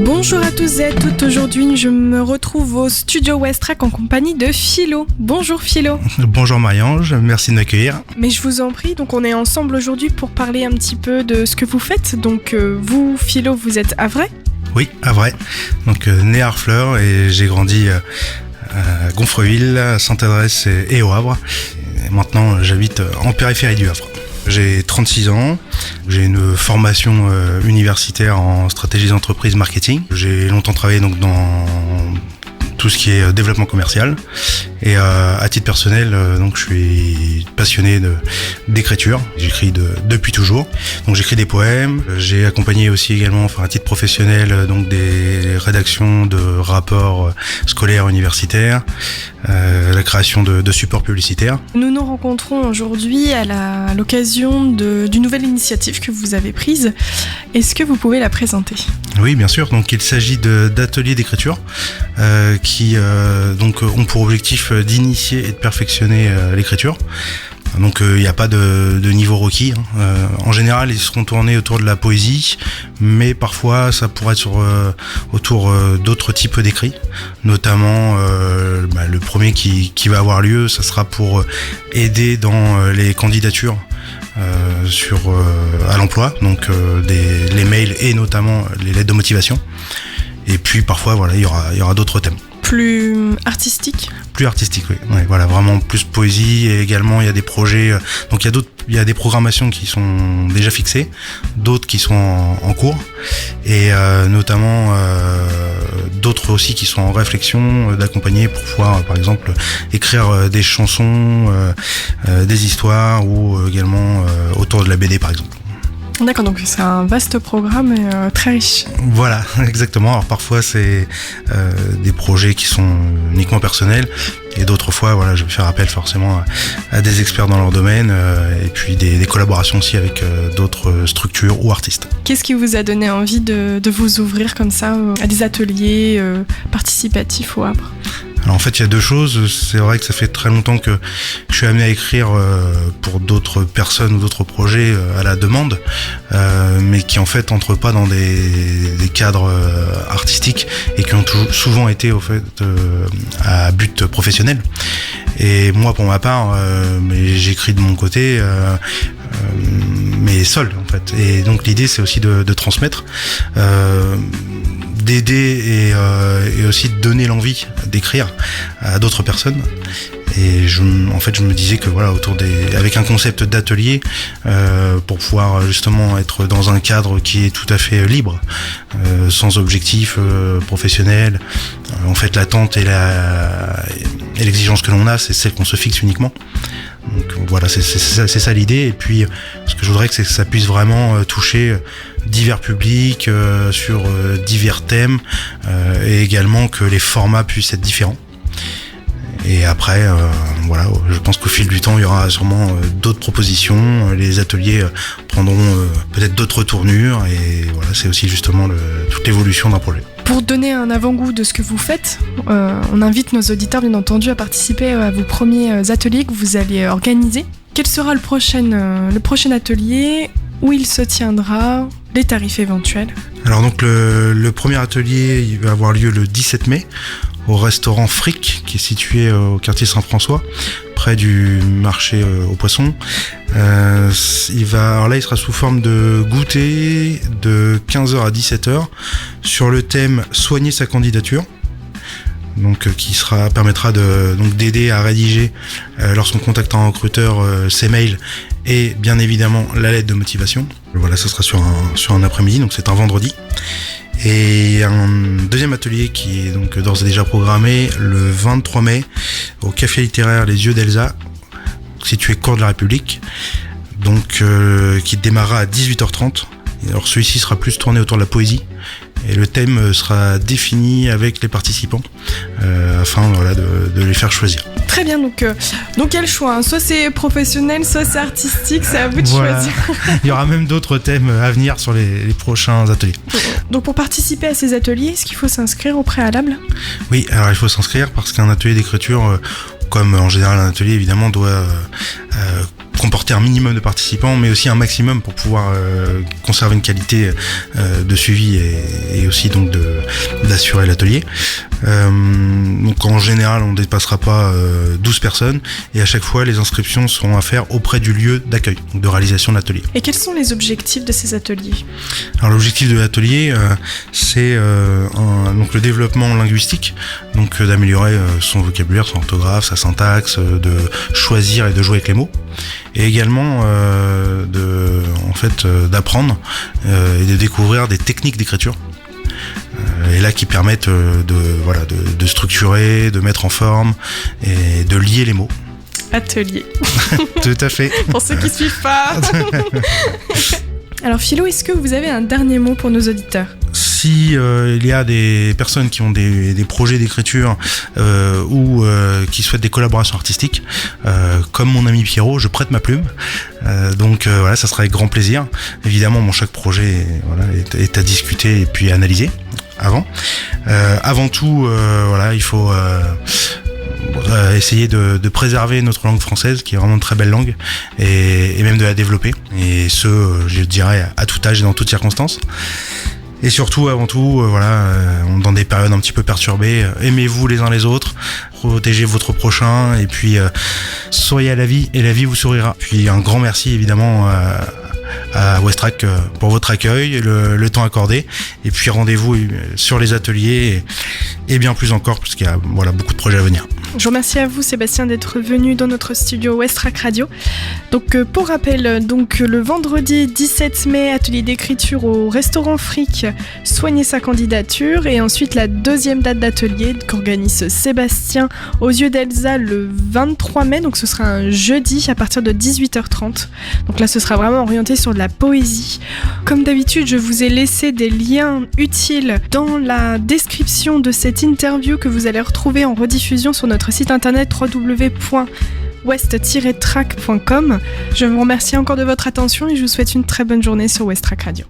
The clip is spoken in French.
Bonjour à tous et à toutes, aujourd'hui je me retrouve au studio Westrack en compagnie de Philo. Bonjour Philo. Bonjour Marie-Ange, merci de m'accueillir. Mais je vous en prie, donc on est ensemble aujourd'hui pour parler un petit peu de ce que vous faites. Donc vous Philo, vous êtes havrais ? Oui, Havrais, donc né à Harfleur et j'ai grandi à Gonfreville, à Sainte-Adresse et au Havre. Et maintenant j'habite en périphérie du Havre. J'ai 36 ans, j'ai une formation universitaire en stratégie d'entreprise marketing. J'ai longtemps travaillé donc dans tout ce qui est développement commercial et à titre personnel donc je suis passionné d'écriture. J'écris depuis toujours. Donc j'écris des poèmes, j'ai accompagné aussi également à titre professionnel donc des rédactions de rapports scolaires universitaires, la création de supports publicitaires. Nous nous rencontrons aujourd'hui à l'occasion d'une nouvelle initiative que vous avez prise. Est-ce que vous pouvez la présenter ? Oui, bien sûr. Donc il s'agit d'ateliers d'écriture qui donc ont pour objectif d'initier et de perfectionner l'écriture. Donc il n'y a pas de niveau requis. En général, ils seront tournés autour de la poésie, mais parfois ça pourrait être autour d'autres types d'écrits. Notamment, le premier qui va avoir lieu, ça sera pour aider dans les candidatures à l'emploi, donc les mails et notamment les lettres de motivation. Et puis parfois, voilà, il y aura d'autres thèmes. Plus artistique ? Plus artistique, oui. Ouais, voilà, vraiment plus poésie et également il y a des projets. Donc il y a des programmations qui sont déjà fixées, d'autres qui sont en cours et notamment d'autres aussi qui sont en réflexion d'accompagner pour pouvoir par exemple écrire des chansons, des histoires ou également autour de la BD par exemple. D'accord, donc c'est un vaste programme et très riche. Voilà, exactement. Alors parfois c'est des projets qui sont uniquement personnels et d'autres fois voilà, je vais faire appel forcément à des experts dans leur domaine et puis des collaborations aussi avec d'autres structures ou artistes. Qu'est-ce qui vous a donné envie de vous ouvrir comme ça à des ateliers participatifs au Havre ? Alors en fait il y a deux choses, c'est vrai que ça fait très longtemps que je suis amené à écrire pour d'autres personnes ou d'autres projets à la demande, mais qui en fait entrent pas dans des cadres artistiques et qui ont souvent été au fait à but professionnel. Et moi pour ma part, j'écris de mon côté, mais seul en fait. Et donc l'idée c'est aussi de transmettre. D'aider et aussi de donner l'envie d'écrire à d'autres personnes. Et je me disais que voilà, avec un concept d'atelier, pour pouvoir justement être dans un cadre qui est tout à fait libre, sans objectif professionnel. En fait, l'attente et l'exigence que l'on a, c'est celle qu'on se fixe uniquement. Donc voilà, c'est ça l'idée. Et puis, ce que je voudrais, c'est que ça puisse vraiment toucher divers publics sur divers thèmes et également que les formats puissent être différents. Et après, voilà, je pense qu'au fil du temps, il y aura sûrement d'autres propositions. Les ateliers prendront peut-être d'autres tournures et voilà, c'est aussi justement toute l'évolution d'un projet. Pour donner un avant-goût de ce que vous faites, on invite nos auditeurs bien entendu à participer à vos premiers ateliers que vous allez organiser. Quel sera le prochain atelier ? Où il se tiendra ? Les tarifs éventuels ? Alors donc le premier atelier il va avoir lieu le 17 mai au restaurant Fric qui est situé au quartier Saint-François près du marché aux poissons. Il sera sous forme de goûter de 15h à 17h sur le thème soigner sa candidature. Donc qui permettra d'aider à rédiger lorsqu'on contacte un recruteur ses mails et bien évidemment la lettre de motivation. Voilà, ça sera sur un après-midi, donc c'est un vendredi. Et un deuxième atelier qui est donc d'ores et déjà programmé le 23 mai au café littéraire Les Yeux d'Elsa, situé cours de la République, donc qui démarrera à 18h30. Alors celui-ci sera plus tourné autour de la poésie et le thème sera défini avec les participants afin de les faire choisir. Très bien, donc il y a le choix, hein. Soit c'est professionnel, soit c'est artistique, c'est à vous de choisir. Il y aura même d'autres thèmes à venir sur les prochains ateliers. Donc pour participer à ces ateliers, est-ce qu'il faut s'inscrire au préalable ? Oui, alors il faut s'inscrire parce qu'un atelier d'écriture, comme en général un atelier évidemment, doit comporter un minimum de participants, mais aussi un maximum pour pouvoir conserver une qualité de suivi et aussi donc d'assurer l'atelier. Donc en général, on ne dépassera pas 12 personnes et à chaque fois, les inscriptions seront à faire auprès du lieu d'accueil, donc de réalisation de l'atelier. Et quels sont les objectifs de ces ateliers ? Alors l'objectif de l'atelier, c'est donc le développement linguistique, donc d'améliorer son vocabulaire, son orthographe, sa syntaxe, de choisir et de jouer avec les mots, et également d'apprendre et de découvrir des techniques d'écriture. Et là qui permettent de structurer, de mettre en forme et de lier les mots. Atelier. Tout à fait. Pour ceux qui suivent pas. Alors Philo, est-ce que vous avez un dernier mot pour nos auditeurs ? Si il y a des personnes qui ont des projets d'écriture ou qui souhaitent des collaborations artistiques, comme mon ami Pierrot, je prête ma plume. Donc ça sera avec grand plaisir. Évidemment, chaque projet est à discuter et puis à analyser avant. Avant tout, il faut essayer de préserver notre langue française, qui est vraiment une très belle langue, et même de la développer. Et je dirais, à tout âge et dans toutes circonstances. Et surtout, avant tout, dans des périodes un petit peu perturbées, aimez-vous les uns les autres, protégez votre prochain, et puis souriez à la vie, et la vie vous sourira. Puis un grand merci évidemment à Westrack pour votre accueil, le temps accordé, et puis rendez-vous sur les ateliers et bien plus encore, parce qu'il y a beaucoup de projets à venir. Je vous remercie à vous Sébastien d'être venu dans notre studio Westrack Radio. Donc pour rappel, le vendredi 17 mai, atelier d'écriture au restaurant Fric, soignez sa candidature, et ensuite la deuxième date d'atelier qu'organise Sébastien aux yeux d'Elsa le 23 mai, donc ce sera un jeudi à partir de 18h30. Donc là ce sera vraiment orienté sur de la poésie. Comme d'habitude, je vous ai laissé des liens utiles dans la description de cette interview que vous allez retrouver en rediffusion sur notre site internet www.west-track.com. Je vous remercie encore de votre attention et je vous souhaite une très bonne journée sur Westrack Radio.